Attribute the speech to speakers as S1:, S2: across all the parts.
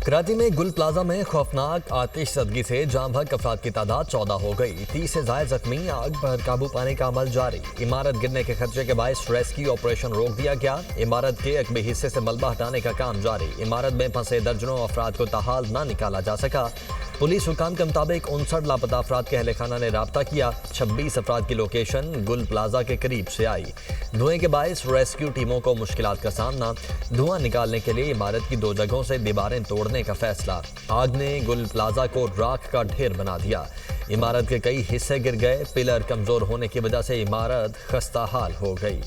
S1: कराची में गुल प्लाजा में खौफनाक आतिश ज़दगी से जाम बहक अफराद की तादाद 14 हो गई। 30 से ज़ायद जख्मी। आग पर काबू पाने का अमल जारी। इमारत गिरने के खदशे के बायस रेस्क्यू ऑपरेशन रोक दिया गया। इमारत के अकबी हिस्से से मलबा हटाने का काम जारी। इमारत में फंसे दर्जनों अफराद को ताहाल ना निकाला जा सका। पुलिस हुकाम के मुताबिक 59 लापता अफराद के अहले खाना ने राब्ता किया। 26 अफराद की लोकेशन गुल प्लाजा के करीब से आई। धुएं के बायस रेस्क्यू टीमों को मुश्किलात का सामना। धुआं निकालने के लिए इमारत की 2 जगहों से दीवारें तोड़ने का फैसला। आग ने गुल प्लाजा को राख का ढेर बना दिया। इमारत के कई हिस्से गिर गए। पिलर कमजोर होने की वजह से इमारत खस्ता हाल हो गई।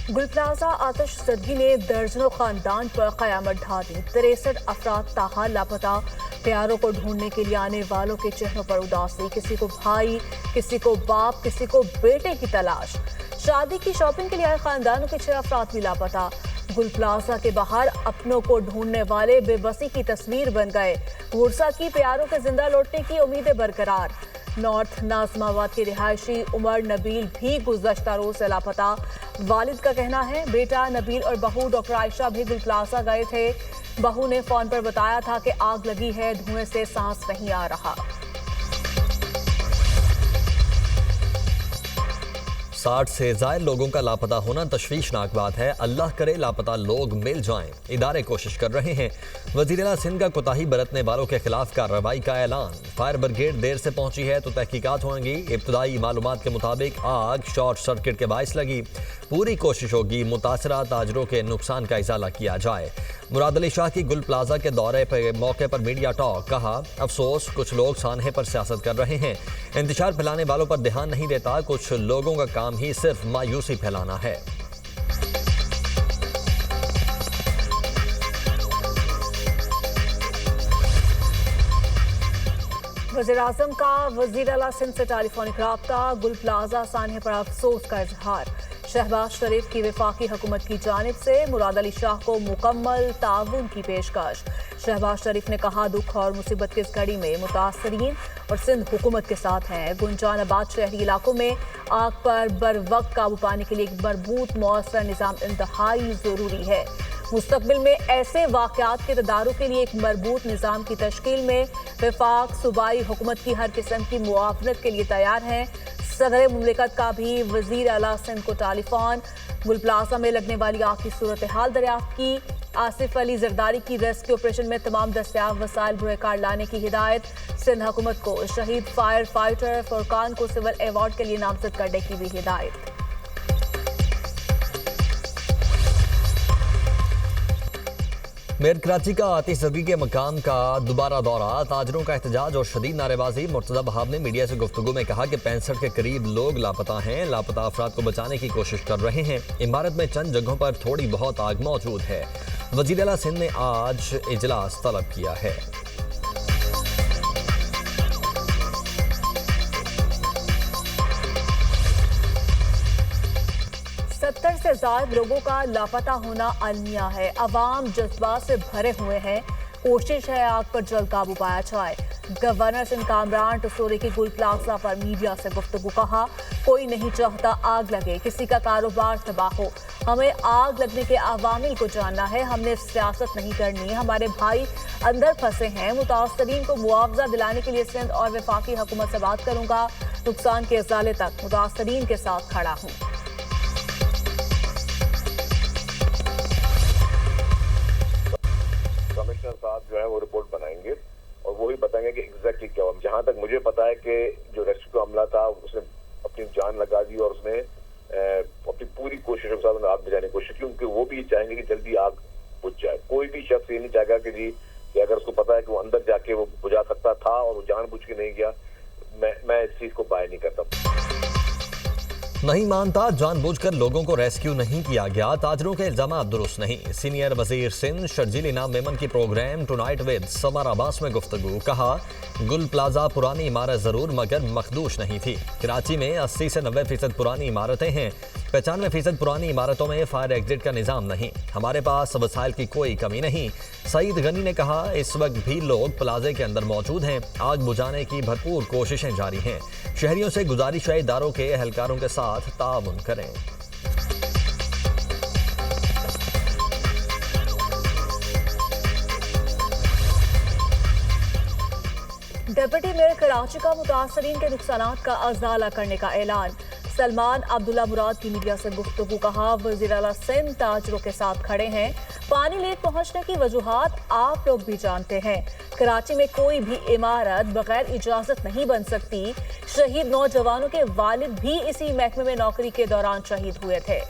S2: गुल प्लाजा आतिश ज़दगी ने दर्जनों खानदान पर क़यामत ढा दी। 63 अफराद ताहाल लापता। प्यारों को ढूंढने के लिए आने वालों के चेहरों पर उदासी। किसी को भाई, किसी को बाप, किसी को बेटे की तलाश। शादी की शॉपिंग के लिए आए खानदानों के 6 अफराद भी लापता। गुल प्लाजा के बाहर अपनों को ढूंढने वाले बेबसी की तस्वीर बन गए। गुरसा की प्यारों के जिंदा लौटने की उम्मीदें बरकरार। नॉर्थ नाजमाबाद के रिहायशी उमर नबील भी गुज़श्ता रोज से लापता। वालिद का कहना है बेटा नबील और बहू डॉक्टर आयशा भी गुल प्लाजा गए थे। बहू ने फोन पर बताया था कि आग लगी है, धुएं से सांस नहीं आ रहा।
S1: 60 से ज़ायद लोगों का लापता होना तशवीशनाक बात है। अल्लाह करे लापता लोग मिल जाएं। इदारे कोशिश कर रहे हैं। वज़ीर-ए-आला सिंध का कोताही बरतने वालों के खिलाफ कार्रवाई का ऐलान। फायर ब्रिगेड देर से पहुंची है तो तहकीकात होंगी। इब्तदाई मालूमात के मुताबिक आग शॉर्ट सर्किट के बायस लगी। पूरी कोशिश होगी मुतासरा ताजरों के नुकसान का इजाला किया जाए। मुराद अली शाह की गुल प्लाजा के दौरे पर मौके पर मीडिया टॉक। कहा अफसोस कुछ लोग सानहे पर सियासत कर रहे हैं। इंतशार फैलाने वालों पर ध्यान नहीं देता। कुछ लोगों का काम ही सिर्फ मायूसी फैलाना है।
S2: वज़ीर-ए-आज़म का वज़ीर-ए-आला सिंध से टेलीफोनिक राब्ता। गुल प्लाजा सानहे पर अफसोस का इजहार। शहबाज शरीफ की वफाकी हुकूमत की जानिब से मुराद अली शाह को मुकम्मल ताउन की पेशकश। शहबाज शरीफ ने कहा दुख और मुसीबत की इस घड़ी में मुतासरीन और सिंध हुकूमत के साथ हैं। गुंजानाबाद शहरी इलाकों में आग पर बर वक्त काबू पाने के लिए एक मजबूत मौसर निज़ाम इंतहाई ज़रूरी है। मुस्तकबिल में ऐसे वाक़यात के तदारुक के लिए एक मजबूत निज़ाम की तश्कील में वफाक सूबाई हुकूमत की हर किस्म की मुआवनत के लिए तैयार हैं। सदर मुमलिकत का भी वज़ीर-ए-आला सिंध को टेलीफोन। गुल प्लाजा में लगने वाली आग की सूरत हाल दरियाफ्त की। आसिफ अली जरदारी की रेस्क्यू ऑपरेशन में तमाम दस्तियाब वसाइल बुरेकार लाने की हिदायत। सिंध हुकूमत को शहीद फायर फाइटर फुरकान को सिविल अवार्ड के लिए नामजद करने की भी हिदायत।
S1: मेयर कराची का आतिश ज़दगी के मकाम का दोबारा दौरा। ताजरों का एहतजाज और शदीद नारेबाजी। मुर्तज़ा बहाब ने मीडिया से गुफ्तगू में कहा कि 65 के करीब लोग लापता हैं। लापता अफराद को बचाने की कोशिश कर रहे हैं। इमारत में चंद जगहों पर थोड़ी बहुत आग मौजूद है। वज़ीर-ए-आला सिंध ने आज इजलास तलब किया है।
S2: से ज़ायद लोगों का लापता होना अलमिया है। अवाम जज्बात से भरे हुए हैं। कोशिश है आग पर जल्द काबू पाया जाए। गवर्नर सिंध कामरान टसोरी की गुल प्लाजा पर मीडिया से गुफ्तगू। कहा कोई नहीं चाहता आग लगे, किसी का कारोबार तबाह हो। हमें आग लगने के अवामिल को जानना है। हमने सियासत नहीं करनी है। हमारे भाई अंदर फंसे हैं। मुतासरीन को मुआवजा दिलाने के लिए सिंध और वफाकी हुकूमत से बात करूंगा। नुकसान के इजाले तक मुतासरीन के साथ खड़ा हूँ।
S3: कमिश्नर साहब जो है वो रिपोर्ट बनाएंगे और वो ही बताएंगे कि एग्जैक्टली क्या हुआ। जहां तक मुझे पता है कि जो रेस्क्यू का अमला था उसने अपनी जान लगा दी और उसने अपनी पूरी कोशिशों के साथ आग बुझाने की कोशिश की, क्योंकि वो भी चाहेंगे कि जल्दी आग बुझ जाए। कोई भी शख्स ये नहीं चाहेगा कि जी कि अगर उसको पता है कि वो अंदर जाके वो बुझा सकता था और वो जानबूझ के नहीं गया। मैं इस चीज को बाय नहीं करता।
S1: नहीं मानता जानबूझकर लोगों को रेस्क्यू नहीं किया गया। ताजरों के इल्जामात दुरुस्त नहीं। सीनियर वजीर सिंध शर्जील इनाम मेमन की program tonight with Samar Abbas में गुफ्तगू। कहा गुल प्लाजा पुरानी इमारत जरूर मगर मखदूश नहीं थी। कराची में 80 से 90% पुरानी इमारतें हैं। 95% पुरानी इमारतों में फायर एग्जिट का निजाम नहीं। हमारे पास वसाइल की कोई कमी नहीं। सईद गनी ने कहा, इस वक्त भी लोग प्लाजे के अंदर मौजूद हैं। आग बुझाने की भरपूर कोशिशें जारी हैं। शहरियों से गुजारिश है इदारों के एहलकारों के साथ ताउन करें।
S2: डिप्टी मेयर कराची का मुतासरीन के नुकसानात का अजाला करने का ऐलान। सलमान अब्दुल्ला मुराद की मीडिया से गुफ्तगू। कहा, वज़ीर आला सिंध ताजरों के साथ खड़े हैं। पानी लेट पहुंचने की वजूहात आप लोग भी जानते हैं। कराची में कोई भी इमारत बगैर इजाजत नहीं बन सकती। शहीद नौजवानों के वालिद भी इसी महकमे में नौकरी के दौरान शहीद हुए थे।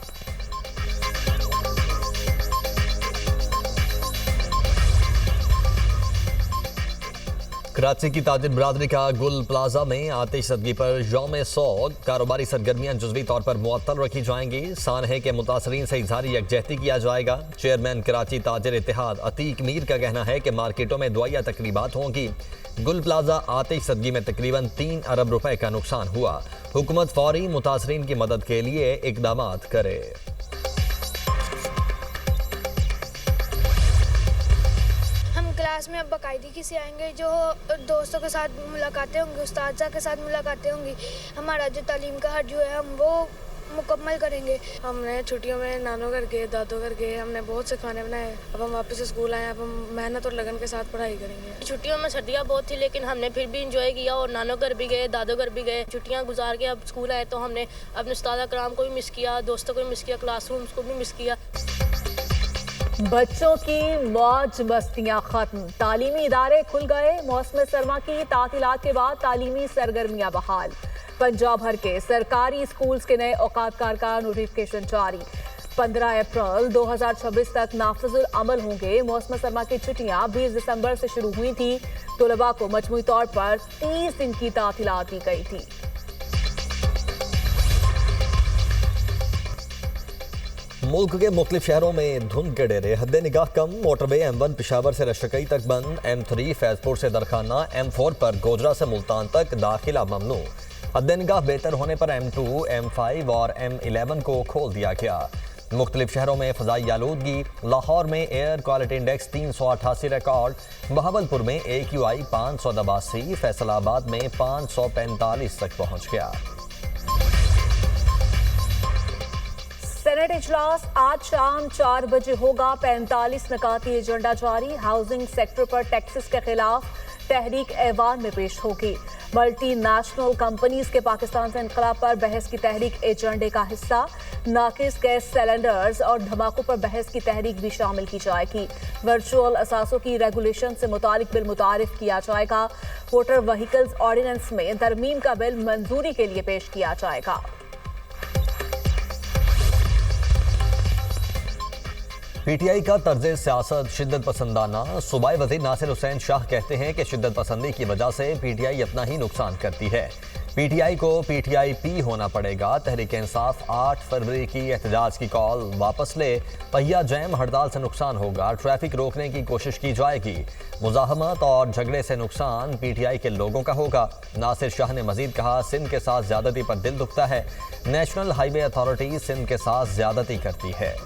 S1: कराची की ताजिर बरादरी का गुल प्लाजा में आतिशज़दगी पर यौम सोग कारोबारी सरगर्मियां जुज़वी तौर पर मुअत्तल रखी जाएंगी। सान है कि मुतासरीन से इज़हारी यकजहती किया जाएगा। चेयरमैन कराची ताजिर इत्तेहाद अतीक मीर का कहना है कि मार्केटों में दुआया तकरीबात होंगी। गुल प्लाजा आतिशज़दगी में तकरीबन 3 अरब रुपए का नुकसान हुआ। हुकूमत फौरी मुतासरीन की मदद के लिए इक़दामात करे।
S4: क्लास में अब बाकायदगी से आएंगे। जो दोस्तों के साथ मुलाकातें होंगी, उस्ताद के साथ मुलाकातें होंगी। हमारा जो तालीम का हर जो है हम वो मुकम्मल करेंगे।
S5: हमने छुट्टियों में नानों घर गए, दादों घर गए, हमने बहुत से खाने बनाए। अब हम वापस स्कूल आए। अब हम मेहनत और लगन के साथ पढ़ाई करेंगे।
S6: छुट्टियों में सर्दियाँ बहुत थी, लेकिन हमने फिर भी इंजॉय किया और नानों घर भी गए, दादों घर भी गए। छुट्टियाँ गुजार के अब स्कूल आए तो हमने अपने उस्ताद कराम को भी मिस किया, दोस्तों को भी मिस किया, क्लासरूम्स को भी मिस किया।
S2: बच्चों की मौज मस्तियां खत्म, तालीमी इदारे खुल गए। मौसम सरमा की तातीलात के बाद तालीमी सरगर्मियां बहाल। पंजाब भर के सरकारी स्कूल्स के नए औकात कार का नोटिफिकेशन जारी। 15 अप्रैल 2026 तक नाफिजुल अमल होंगे। मौसम सरमा की छुट्टियां 20 दिसंबर से शुरू हुई थी। तलबा को मजमूई तौर पर 30 दिन की तातीलात दी गई थी।
S1: मुल्क के मुख्तलिफ शहरों में धुंध के डेरे, हद निगाह कम। मोटरवे M1 पिशावर से रशकई तक बंद। M3 फैजपुर से दरखाना, M4 पर गोजरा से मुल्तान तक दाखिला ममनू। हद निगाह बेहतर होने पर M2, M5 और M11 को खोल दिया गया। मुख्तलिफ शहरों में फ़ज़ाई आलूदगी। लाहौर में air quality index 388 record. Bahawalpur में AQI 582, फैसलाबाद में 545 तक पहुँच गया।
S2: सेनेट इजलास आज शाम 4 बजे होगा। 45 नकाती एजेंडा जारी। हाउसिंग सेक्टर पर टैक्सेस के खिलाफ तहरीक ऐवान में पेश होगी। मल्टीनेशनल कंपनीज के पाकिस्तान से इनकलाब पर बहस की तहरीक एजेंडे का हिस्सा। नाकिस गैस सिलेंडर्स और धमाकों पर बहस की तहरीक भी शामिल की जाएगी। वर्चुअल असासों की रेगुलेशन से मुतालिक बिल मुतारिफ किया जाएगा। मोटर व्हीकल्स ऑर्डिनेंस में तरमीम का बिल मंजूरी के लिए पेश किया जाएगा।
S1: PTI का तर्ज सियासत शिद्दत पसंदाना। सूबाई वजीर नासिर हुसैन शाह कहते हैं कि शिद्दत पसंदी की वजह से PTI अपना ही नुकसान करती है। PTI को PTIP होना पड़ेगा। तहरीक इंसाफ 8 फरवरी की एहतजाज की कॉल वापस ले। पहिया जैम हड़ताल से नुकसान होगा, ट्रैफिक रोकने की कोशिश की जाएगी। मुजाहमत और झगड़े से नुकसान PTI के लोगों का होगा। नासिर शाह ने मजीद कहा, सिंध के साथ ज्यादती पर दिल दुखता है। नेशनल हाईवे अथॉरिटी सिंध के साथ ज्यादती करती है।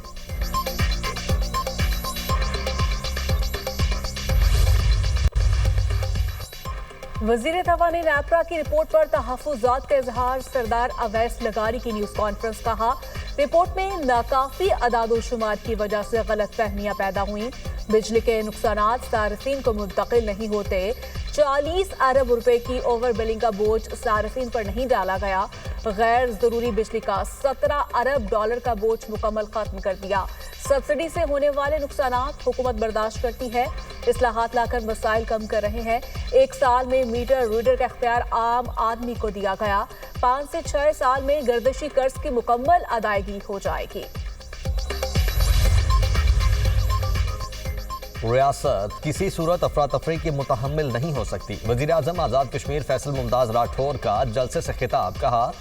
S2: वजीर तवानी नैपरा की रिपोर्ट पर तहफ्फुज़ात का इजहार। सरदार अवैस लगारी की न्यूज़ कॉन्फ्रेंस। कहा, रिपोर्ट में नाकाफी अदादोशुमार की वजह से गलत फहमियाँ पैदा हुई। बिजली के नुकसानात सार्फिन को मुंतकिल नहीं होते। 40 अरब रुपए की ओवर बिलिंग का बोझ सार्फिन पर नहीं डाला गया। गैर जरूरी बिजली का 17 अरब डॉलर का बोझ मुकम्मल खत्म कर दिया। सब्सिडी से होने वाले नुकसानात हुकूमत बर्दाश्त करती है। इस्लाहात लाकर मसाइल कम कर रहे हैं। 1 साल में मीटर रीडर का इख्तियार आम आदमी को दिया गया। 5 से 6 साल में गर्दिशी कर्ज की मुकम्मल अदायगी हो जाएगी।
S1: रियासत किसी सूरत अफरा तफरी की मुतहम्मिल नहीं हो सकती। वज़ीर आज़म आज़ाद कश्मीर फैसल मुमताज़ राठौर का जलसे से खिताब। कहा,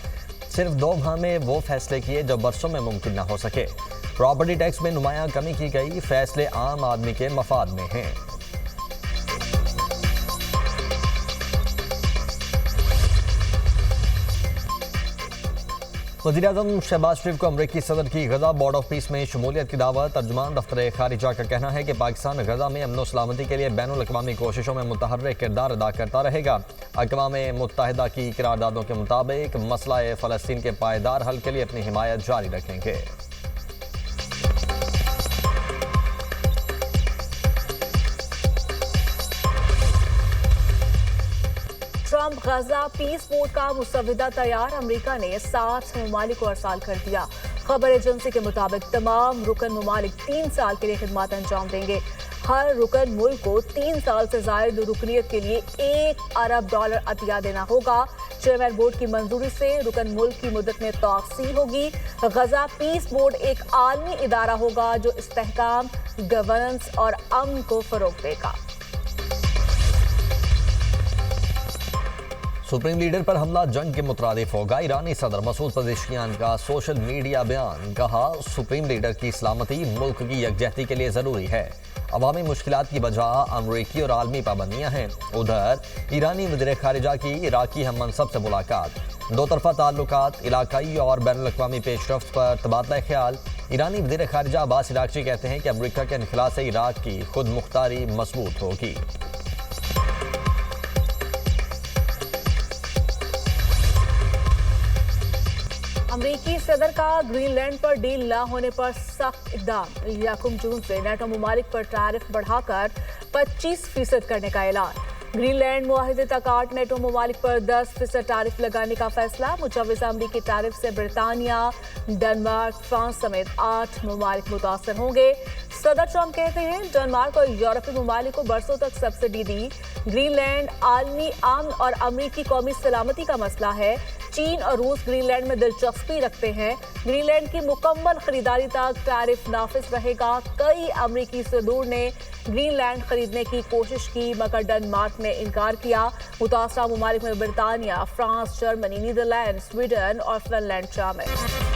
S1: सिर्फ 2 माह में वो फैसले किए जो बरसों में मुमकिन न हो सके। प्रॉपर्टी टैक्स में नुमायां कमी की गई। फैसले आम आदमी के मफाद में हैं। वज़ीर-ए-आज़म शहबाज शरीफ को अमरीकी सदर की गजा बोर्ड ऑफ पीस में शमूलियत की दावत। तर्जुमान दफ्तर खारिजा का कहना है कि पाकिस्तान गजा में अमन सलामती के लिए बैनुल अक़वामी कोशिशों में मुतहर्रिक किरदार अदा करता रहेगा। अक़वाम मुत्तहिदा की करारदादों के मुताबिक मसला फ़लस्तीन के पायदार हल के लिए अपनी हिमायत जारी रखेंगे।
S2: ट्रंप गजा पीस बोर्ड का मुसव्विदा तैयार, अमेरिका ने 60 ममालिक को अरसाल कर दिया। खबर एजेंसी के मुताबिक तमाम रुकन ममालिक 3 साल के लिए खिदमत अंजाम देंगे। हर रुकन मुल्क को 3 साल से जायद रुकनियत के लिए $1 अरब अतिया देना होगा। चेयरमैन बोर्ड की मंजूरी से रुकन मुल्क की मुद्दत में तौसीह होगी। गजा पीस बोर्ड एक आलमी इदारा होगा जो इस्तेहकाम, गवर्नेंस और अमन को फरोग देगा।
S1: सुप्रीम लीडर पर हमला जंग के मुतरादिफ होगा। ईरानी सदर मसूद पज़ेश्कियान का सोशल मीडिया बयान। कहा, सुप्रीम लीडर की सलामती मुल्क की यकजहती के लिए ज़रूरी है। अवामी मुश्किलात की वजह अमरीकी और आलमी पाबंदियाँ हैं। उधर ईरानी वज़ीर खारिजा की इराकी हम मनसब से मुलाकात। दो तरफा ताल्लुकात, इलाकाई और बैनुल अक़वामी पेशरफ्त पर तबादला ख्याल। ईरानी वज़ीर खारिजा अब्बास इराक़ची कहते हैं कि अमरीका के इनखिला से इराक की खुद मुख्तारी मजबूत होगी।
S2: अमरीकी सदर का ग्रीनलैंड पर डील न होने पर सख्त इक़दाम। 1 जून से नेटो ममालिक पर टैरिफ बढ़ाकर 25% करने का ऐलान। ग्रीनलैंड मुआहिदे तक 8 नेटो ममालिक पर 10% टैरिफ लगाने का फैसला। मुजव्वज़ा अमरीकी टैरिफ से ब्रितानिया, डेनमार्क, फ्रांस समेत 8 ममालिक मुतासर होंगे। सदर ट्रंप कहते हैं डेनमार्क और यूरोपीय ममालिक को बरसों तक सब्सिडी दी। ग्रीनलैंड आलमी अमन और अमरीकी कौमी सलामती का मसला है। चीन और रूस ग्रीनलैंड में दिलचस्पी रखते हैं। ग्रीनलैंड की मुकम्मल खरीदारी तक टैरिफ नाफिज रहेगा। कई अमरीकी सदूर ने ग्रीनलैंड खरीदने की कोशिश की मगर डेनमार्क ने इनकार किया। मुतासरा ममालिक में ब्रितानिया, फ्रांस, जर्मनी, नीदरलैंड, स्वीडन और फिनलैंड शामिल।